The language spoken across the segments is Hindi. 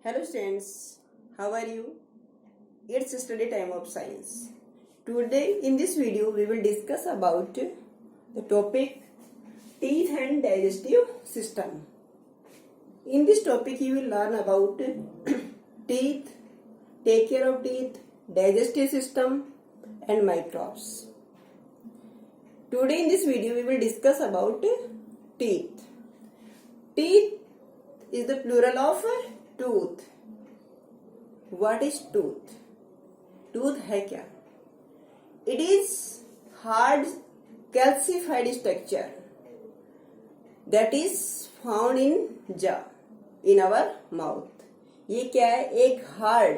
Hello students, how are you? It's study time of science. Today in this video we will discuss about the topic teeth and digestive system. In this topic you will learn about teeth, take care of teeth, digestive system and microbes. Today in this video we will discuss about teeth. Teeth is the plural of tooth. What is tooth? Tooth है क्या? It is hard calcified structure that is found in jaw, in our mouth. ये क्या है? एक हार्ड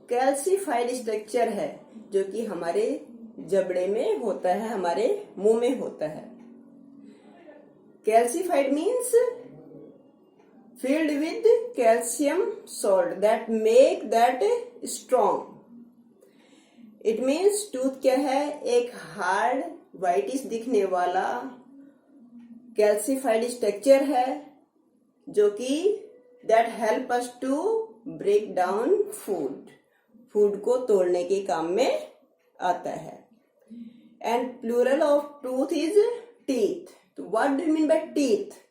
कैल्सिफाइड स्ट्रक्चर है जो कि हमारे जबड़े में होता है, हमारे मुंह में होता है. Calcified means filled with calcium salt that make that strong. It means tooth क्या है? एक हार्ड व्हाइटिश दिखने वाला कैल्सिफाइड स्ट्रक्चर है जो कि that help us to break down food को तोड़ने के काम में आता है. And plural of tooth is teeth. So what do you mean by teeth?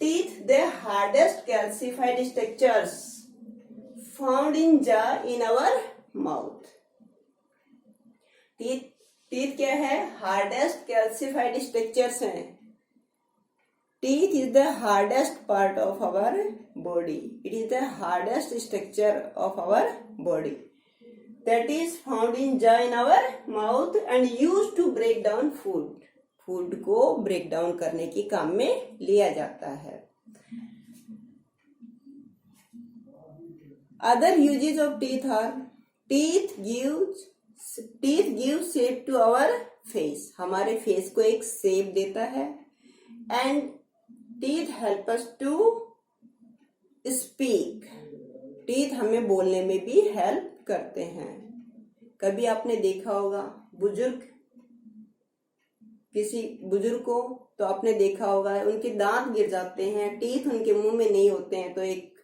Teeth, the hardest calcified structures found in jaw in our mouth. Teeth क्या है? Hardest calcified structures हैं. Teeth is the hardest part of our body. It is the hardest structure of our body that is found in jaw in our mouth and used to break down food. Food को ब्रेक डाउन करने के काम में लिया जाता है. Other usages of teeth are teeth give shape to our face. हमारे फेस को एक शेप देता है. And teeth help us to speak. Teeth हमें बोलने में भी हेल्प करते हैं. कभी आपने देखा होगा किसी बुजुर्ग को तो आपने देखा होगा उनके दांत गिर जाते हैं, टीथ उनके मुंह में नहीं होते हैं तो एक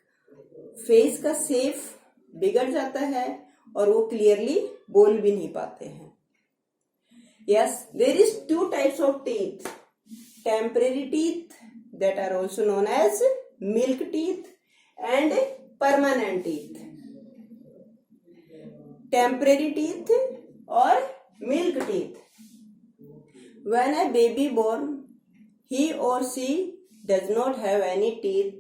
फेस का शेप बिगड़ जाता है और वो क्लियरली बोल भी नहीं पाते हैं. Yes, there is two types of teeth. Temporary teeth that are also known as milk teeth and permanent teeth. Temporary teeth और milk teeth. When a baby born, he or she does not have any teeth.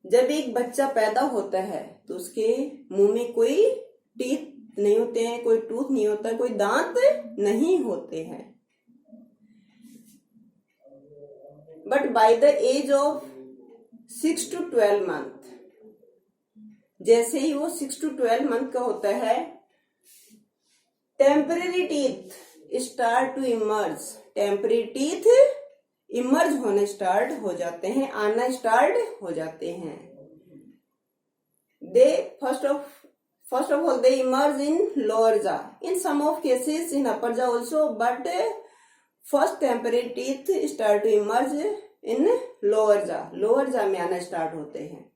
जब एक बच्चा पैदा होता है तो उसके मुंह में कोई टीथ नहीं होते हैं, कोई टूथ नहीं होता, कोई दांत नहीं होते हैं. But by the age of 6 to 12 month, जैसे ही वो 6 to 12 month का होता है, temporary teeth start to emerge. Temporary teeth emerge होने स्टार्ट हो जाते हैं, आना स्टार्ट हो जाते हैं. They first of all they emerge in lower jaw. In some of cases in upper jaw also, but first temporary teeth start to emerge in lower jaw. Lower jaw में आना स्टार्ट होते हैं.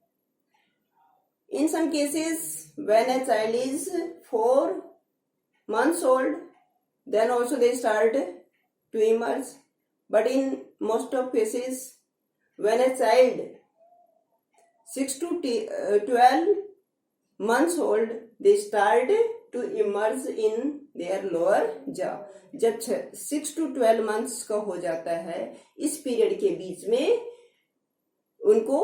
In some cases when a child is 4 months old, then also they start to emerge. But in most of cases, when a child 6 to 12 months old, they start to emerge in their lower jaw. जब 6 to 12 months का हो जाता है, इस पीरियड के बीच में उनको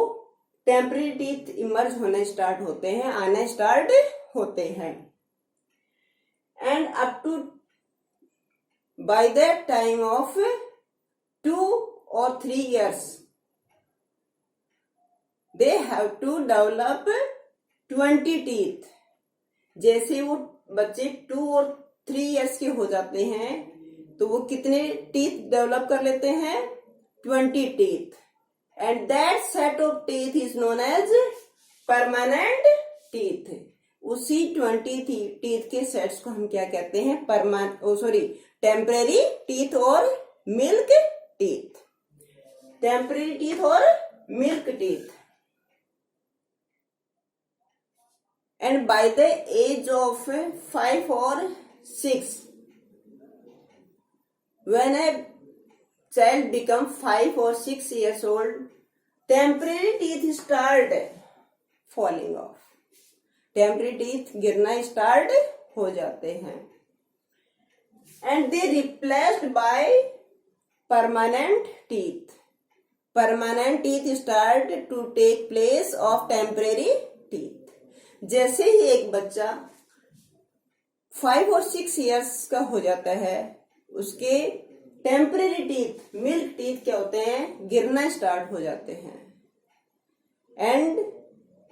टेम्परेरी टीथ इमर्ज होने स्टार्ट होते हैं, आना स्टार्ट होते हैं. And up to by that time of 2 or 3 years, they have to develop 20 teeth. जैसे वो बच्चे 2 और 3 years के हो जाते हैं तो वो कितने टीथ डेवलप कर लेते हैं? 20 teeth. And that set of teeth is known as permanent teeth. उसी 20 टीथ के सेट्स को हम क्या कहते हैं? टेम्परेरी टीथ और मिल्क टीथ. टेम्परेरी टीथ और milk teeth. and by the age of 5 or 6, when a child become 5 or 6 years old, temporary teeth start falling off. Temporary teeth गिरना स्टार्ट हो जाते हैं and they replaced by permanent teeth. Permanent teeth start to take place of temporary teeth. जैसे ही एक बच्चा 5 और 6 इयर्स का हो जाता है, उसके टेम्परेरी टीथ, मिल्क टीथ क्या होते हैं, गिरना स्टार्ट हो जाते हैं एंड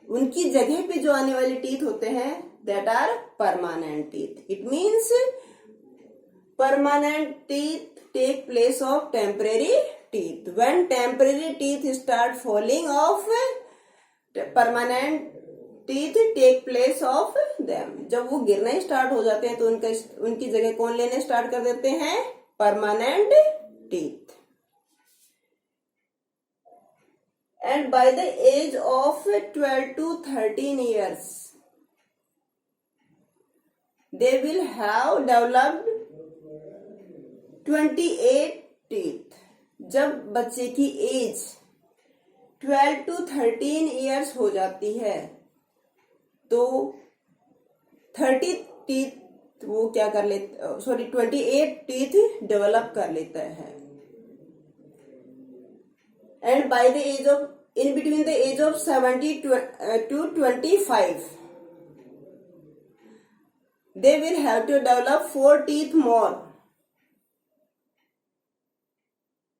उनकी जगह पे जो आने वाले टीथ होते हैं that are permanent teeth. It means permanent teeth take place of temporary teeth. When temporary teeth start falling off, permanent teeth take place of them. जब वो गिरना स्टार्ट हो जाते हैं तो उनकी जगह कौन लेने स्टार्ट कर देते हैं, permanent teeth. And by the age of 12 to 13 years, they will have developed 28 teeth. जब बच्चे की एज 12 to 13 years हो जाती है तो 30 टीथ वो क्या कर लेते, 28 टीथ डेवलप कर लेता है. And by the age of, in between the age of 70 to 25, they will have to develop 4 teeth more.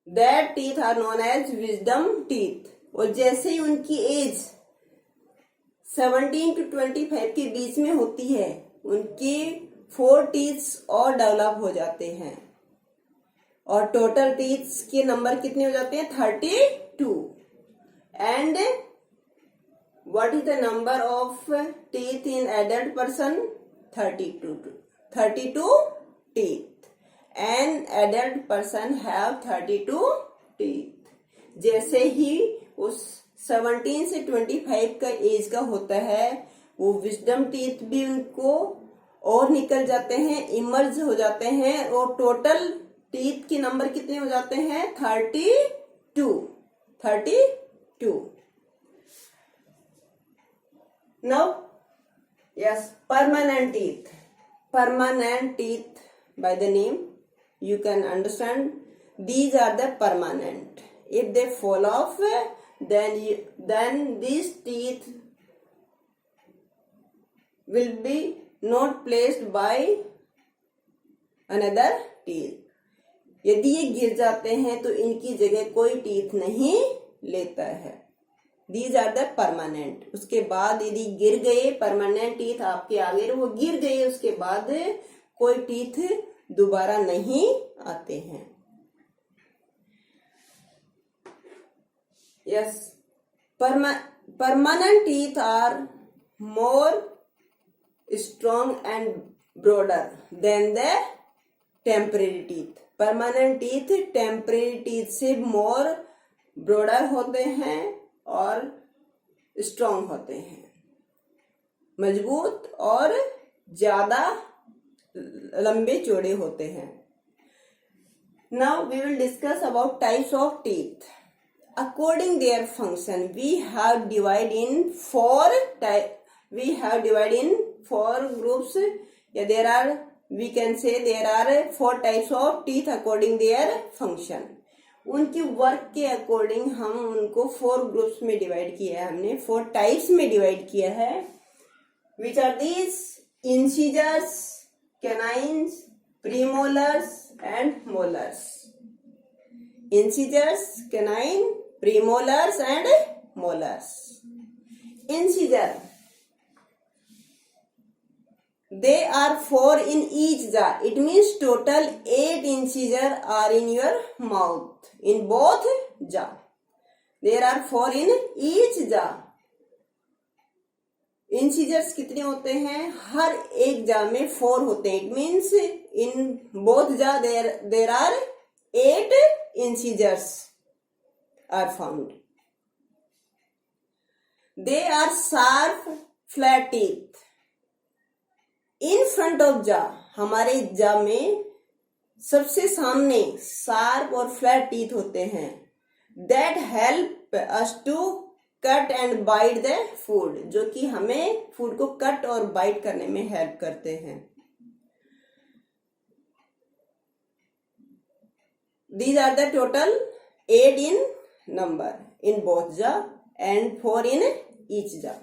That teeth are known as wisdom teeth. और जैसे ही उनकी एज 17 to 25 के बीच में होती है, उनके 4 टीथ्स और डेवलप हो जाते हैं और टोटल टीथ्स के नंबर कितने हो जाते हैं, 32. And what is the number of teeth in adult person, 32 teeth. An adult person have 32 teeth. जैसे ही उस 17 से 25 का एज का होता है, वो विजडम टीथ भी उनको और निकल जाते हैं, इमर्ज हो जाते हैं और टोटल टीथ के नंबर कितने हो जाते हैं, 32. Now, yes, permanent teeth. Permanent teeth, by the name, you can understand. These are the permanent. If they fall off, then these teeth will be not placed by another teeth. यदि ये गिर जाते हैं तो इनकी जगह कोई टीथ नहीं लेता है. These are the permanent. उसके बाद यदि गिर गए, परमानेंट टीथ आपके आगे वो गिर गए, उसके बाद कोई टीथ दोबारा नहीं आते हैं. Yes, permanent teeth are more strong and broader than the temporary teeth. Permanent teeth temporary teeth से मोर ब्रॉडर होते हैं और स्ट्रॉन्ग होते हैं, मजबूत और ज्यादा लंबे चौड़े होते हैं. Now we will discuss about types of teeth. According their function we have divide in 4 type. We have divide in 4 groups. या there are, we can say there are 4 types of teeth according their function. उनके वर्क के अकॉर्डिंग हम उनको 4 ग्रुप्स में डिवाइड किया है, हमने 4 टाइप्स में डिवाइड किया है. Which are these, incisors, canines, premolars and molars. Incisors, canine, premolars and molars. Incisor, they are 4 in each jaw. It means total 8 incisors are in your mouth, in both jaw. There are 4 in each jaw. Incisors कितने होते हैं, हर एक jaw में 4 होते हैं. It means in both jaw there are 8 incisors are found. They are sharp flat teeth in front of जा, हमारे जा में सबसे सामने शार्प और फ्लैट टीथ होते हैं. That help us to cut and bite the food, जो कि हमें फूड को कट और बाइट करने में हेल्प करते हैं. These are the total 8 in number in both jaw and 4 in each jaw.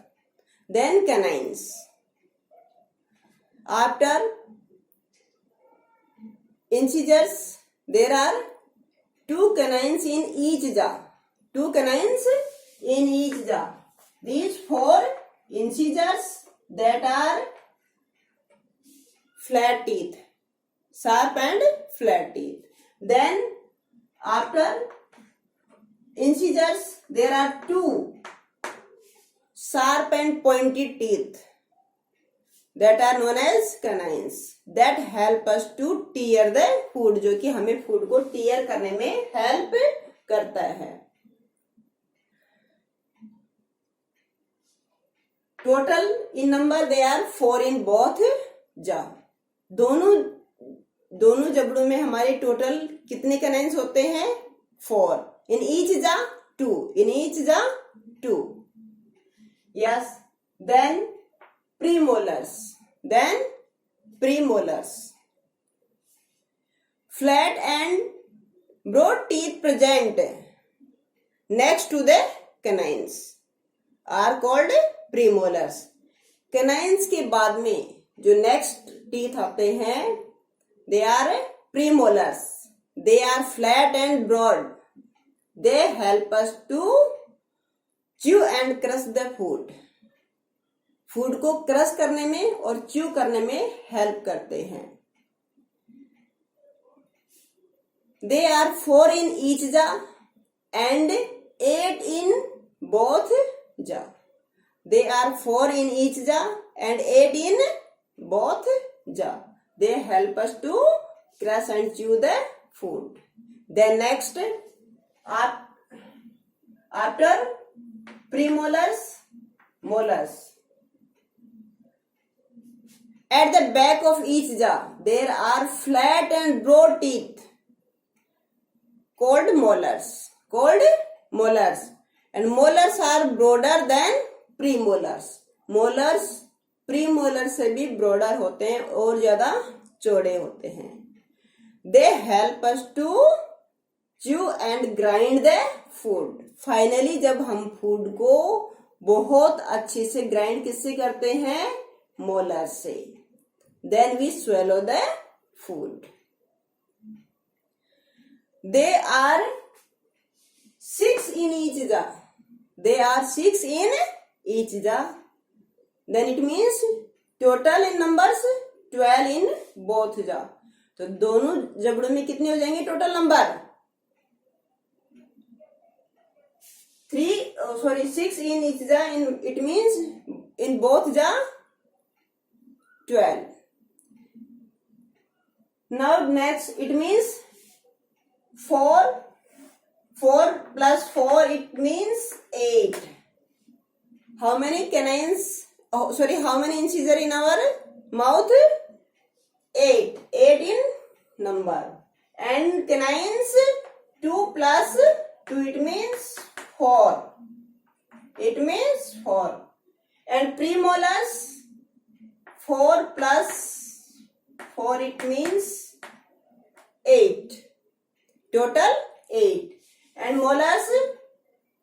Then canines. After incisors, there are 2 canines in each jaw. 2 canines in each jaw. These 4 incisors that are flat teeth, sharp and flat teeth. Then after incisors, there are 2 sharp and pointed teeth that are known as canines that help us to tear the food, जो कि हमें फूड को टीयर करने में हेल्प करता है. Total in number they are 4 in both jaw. दोनों जबड़ों में हमारे टोटल कितने कैनाइन्स होते हैं? 4. इन each jaw 2. In each jaw 2. Yes. Then premolars. Flat and broad teeth present next to the canines are called premolars. Canines के बाद में जो नेक्स्ट टीथ आते हैं, they are premolars. They are flat and broad. They help us to chew and crush the food. Food को क्रश करने में और च्यू करने में हेल्प करते हैं. They are 4 in each jaw and 8 in both jaw. They are 4 in each jaw and 8 in both jaw. They help us to crush and chew the food. Then next, after premolars, molars. At the back of each jaw, there are flat and broad teeth called molars. And molars are broader than premolars. Molars premolar से भी ब्रॉडर होते हैं और ज्यादा चौड़े होते हैं. They help us to chew and grind the food. Finally जब हम फूड को बहुत अच्छे से ग्राइंड किससे करते हैं? मोलर से. Then we swallow the food. They are 6 in each jaw. They are 6 in each jaw. Then it means total in numbers 12 in both jaw. तो दोनों जबड़ों में कितने हो जाएंगे total number? 6 in each jaw. It means in both jaw 12. Now next it means 4 plus 4 it means 8. How many canines? How many incisors in our mouth? 8. 8 in number. And canines 2 plus 2 it means 4. It means 4. And premolars 4 plus 4 it means 8. Total 8. And molars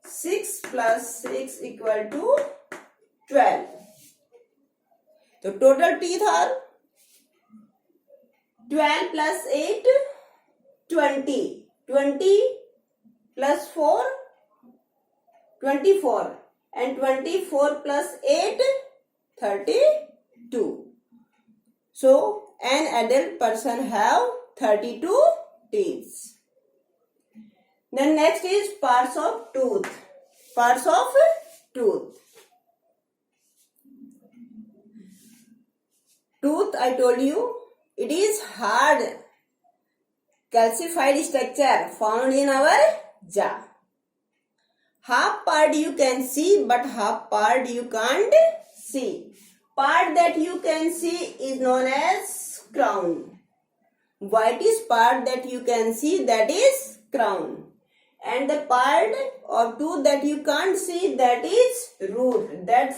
6 plus 6 equal to 12. तो total teeth are 12 plus 8 20. 20 plus 4 24. And 24 plus 8 32. So an adult person have 32 teeth. Then next is parts of tooth. Tooth, I told you, it is hard calcified structure found in our jaw. Half part you can see, but half part you can't see. Part that you can see is known as crown. Whitish part that you can see, that is crown. And the part or tooth that you can't see, that is root, that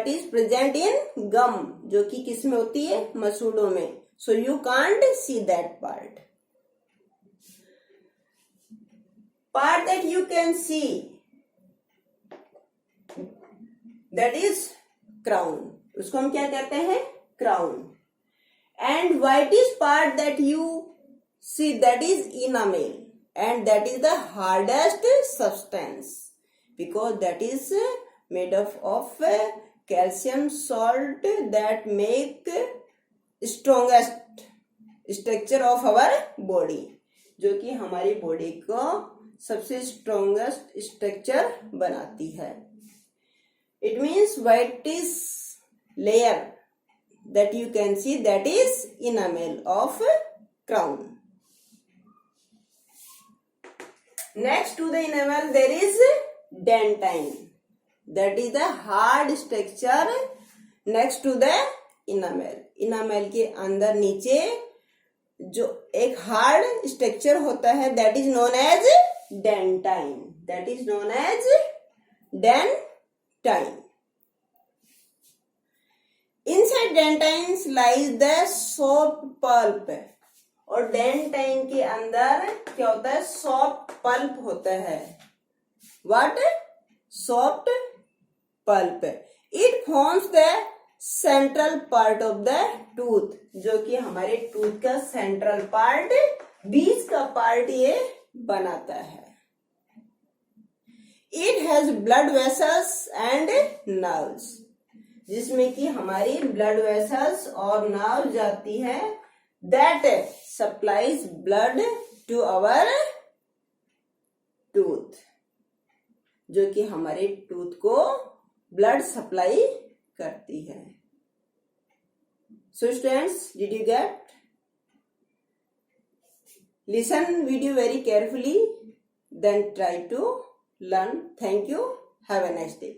is present in gum, जो कि किस में होती है, मसूड़ों में. So you can't see that part. Part that you can see, that is crown. उसको हम क्या कहते हैं, crown. And whitish part that you see, that is enamel, and that is the hardest substance because that is made of calcium salt that make strongest structure of our body, जो कि हमारी बॉडी को सबसे स्ट्रॉन्गेस्ट स्ट्रक्चर बनाती है. It means whitish layer that you can see, that is enamel of crown. Next to the enamel there is dentine, that is the hard structure next to the enamel. enamel के अंदर नीचे जो एक हार्ड स्ट्रक्चर होता है, that is known as dentine, that is known as dentine. Inside dentines lies the soft pulp. और डेंटाइन के अंदर क्या होता है, सॉफ्ट पल्प होता है. What, soft pulp. It forms the central part of the tooth, जो कि हमारे टूथ का सेंट्रल पार्ट, बीच का पार्ट ये बनाता है. It has blood vessels and nerves, जिसमें कि हमारी ब्लड वेसल्स और नर्व जाती है, that supplies blood to our tooth, जो कि हमारे टूथ को ब्लड सप्लाई करती है. So students, did you get? Listen video very carefully, then try to learn. Thank you. Have a nice day.